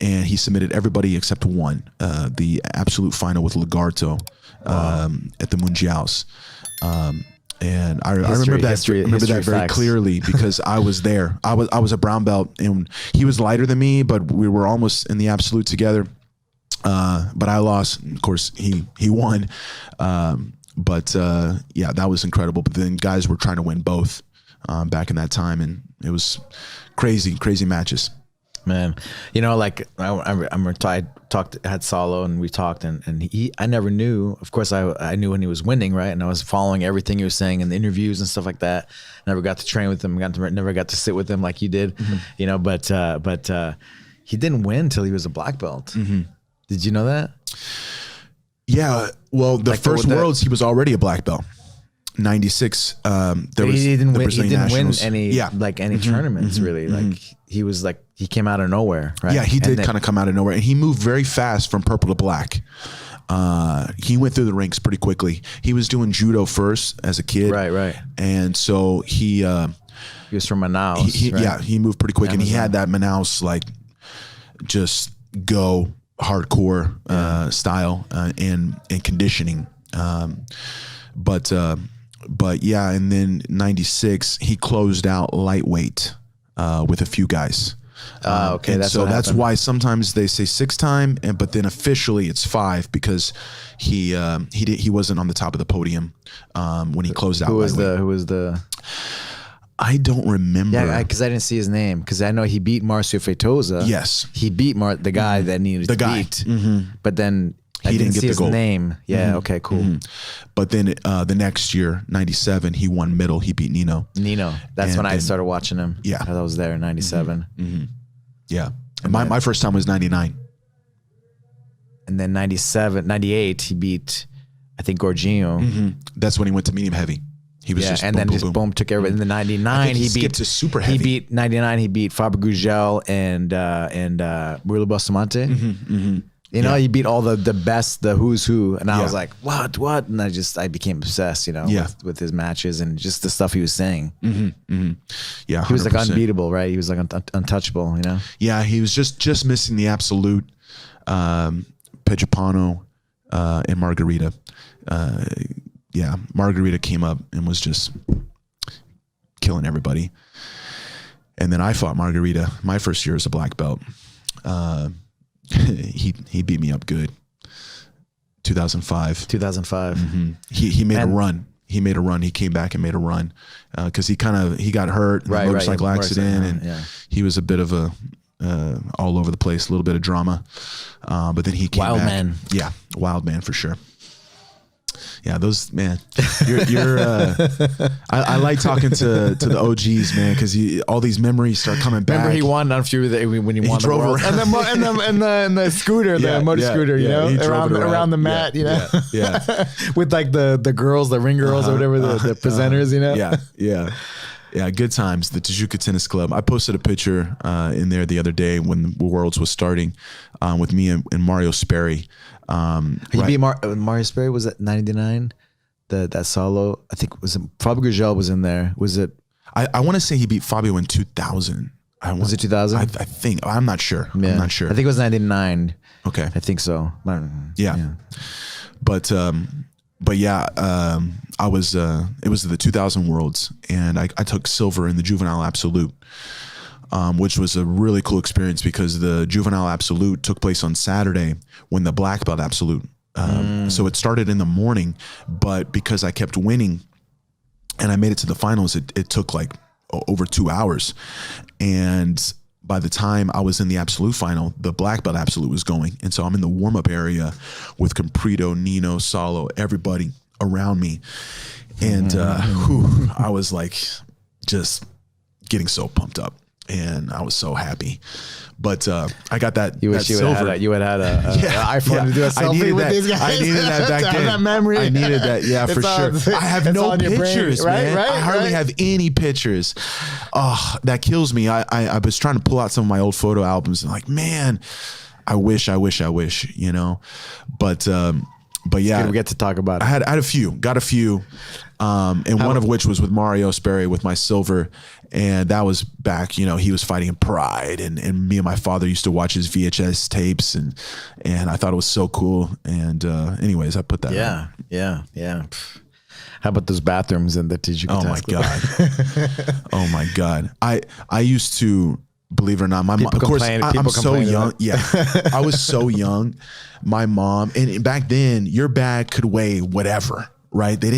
and he submitted everybody except one, the absolute final with Lovato at the Mundials. And I remember that very clearly because I was there. I was a brown belt, and he was lighter than me, but we were almost in the absolute together. But I lost. Of course, he won. But yeah, that was incredible. But then guys were trying to win both back in that time, and it was crazy matches. Man, you know, like I had Salo, and we talked, and I never knew. Of course, I knew when he was winning, right? And I was following everything he was saying in the interviews and stuff like that. Never got to train with him. Never got to sit with him like you did, you know. But he didn't win until he was a black belt. Did you know that? Yeah. Well, the like first Worlds, he was already a black belt. 96. He didn't win any any tournaments really. Like he was like he came out of nowhere, right? Yeah, he did kind of come out of nowhere, and he moved very fast from purple to black. He went through the ranks pretty quickly. He was doing judo first as a kid, right, and so he was from Manaus. Right? Yeah, he moved pretty quick, and he had that Manaus like just go hardcore style and conditioning. But yeah, and then 96 he closed out lightweight with a few guys. Okay, that's why sometimes they say 6-time, but then officially it's 5 because he wasn't on the top of the podium when he closed out. Who was the? I don't remember. Yeah, because I didn't see his name. Because I know he beat Marcio Feitosa. Yes, he beat the guy that needed to beat. But then he didn't see his name. Yeah. Okay. Cool. But then the next year, 97, he won middle. He beat Nino. That's when I started watching him. Yeah, I was there in 97. Yeah, and my first time was 99. And then 97, 98, he beat, I think, Gorginho. That's when he went to medium heavy. He was just and boom, then boom, just boom. took everybody. In the 99, he beat to super heavy. He beat 99. He beat Faber Gugel and Murilo Bustamante. You know, he beat all the best, the who's who, and I was like, what? And I became obsessed, you know, with his matches and just the stuff he was saying. Yeah, 100%. He was like unbeatable, right? He was like untouchable, you know. Yeah, he was just missing the absolute. Pejapano and Margarita. Yeah, Margarita came up and was just killing everybody. And then I fought Margarita my first year as a black belt. He beat me up good. 2005. He made a run. He made a run. He came back and made a run because he got hurt in a motorcycle accident, and he was a bit of a all over the place, a little bit of drama. But then he came back. Man. Yeah, wild man for sure. Yeah, those man. I like talking to the OGs, man, because all these memories start coming back. Remember he won on few when he won the world, and the scooter, the motor scooter, you know, around the mat, you know, with like the girls, the ring girls or whatever, the presenters, you know. Yeah, good times. The Tijuca Tennis Club. I posted a picture in there the other day when the Worlds was starting with me and Mario Sperry. He beat Mario Sperry. Was that 99? That solo. I think Fabio Gugel was in there. Was it? I want to say he beat Fabio in 2000. Was it 2000? I think. I'm not sure. Yeah. I'm not sure. I think it was 99. Okay. I think so. Yeah. But yeah, I was. It was the 2000 Worlds, and I took silver in the juvenile absolute, which was a really cool experience because the juvenile absolute took place on Saturday when the black belt absolute. So it started in the morning, but because I kept winning, and I made it to the finals, it took like over 2 hours, and by the time I was in the absolute final, the black belt absolute was going. And so I'm in the warm-up area with Comprito, Nino, Salo, everybody around me. And I was like just getting so pumped up. And I was so happy. But I got that, you wish that silver. You had had an iPhone to do a selfie with these guys. I needed that back then. That memory. I needed that, for sure. I have no pictures, man. I hardly have any pictures. Oh, that kills me. I was trying to pull out some of my old photo albums and like, man, I wish, you know. But yeah. We get to talk about it. I had a few, got a few. And one of which was with Mario Sperry with my silver. And that was back, you know, he was fighting in Pride, and me and my father used to watch his VHS tapes, and I thought it was so cool. And anyways, I put that on. Yeah. Pff. How about those bathrooms in the Jiu-Jitsu? Oh my God. Oh my God. I used to, believe it or not, my mom, of course, I'm so young. Yeah. I was so young. My mom, and back then your bag could weigh whatever, right? They didn't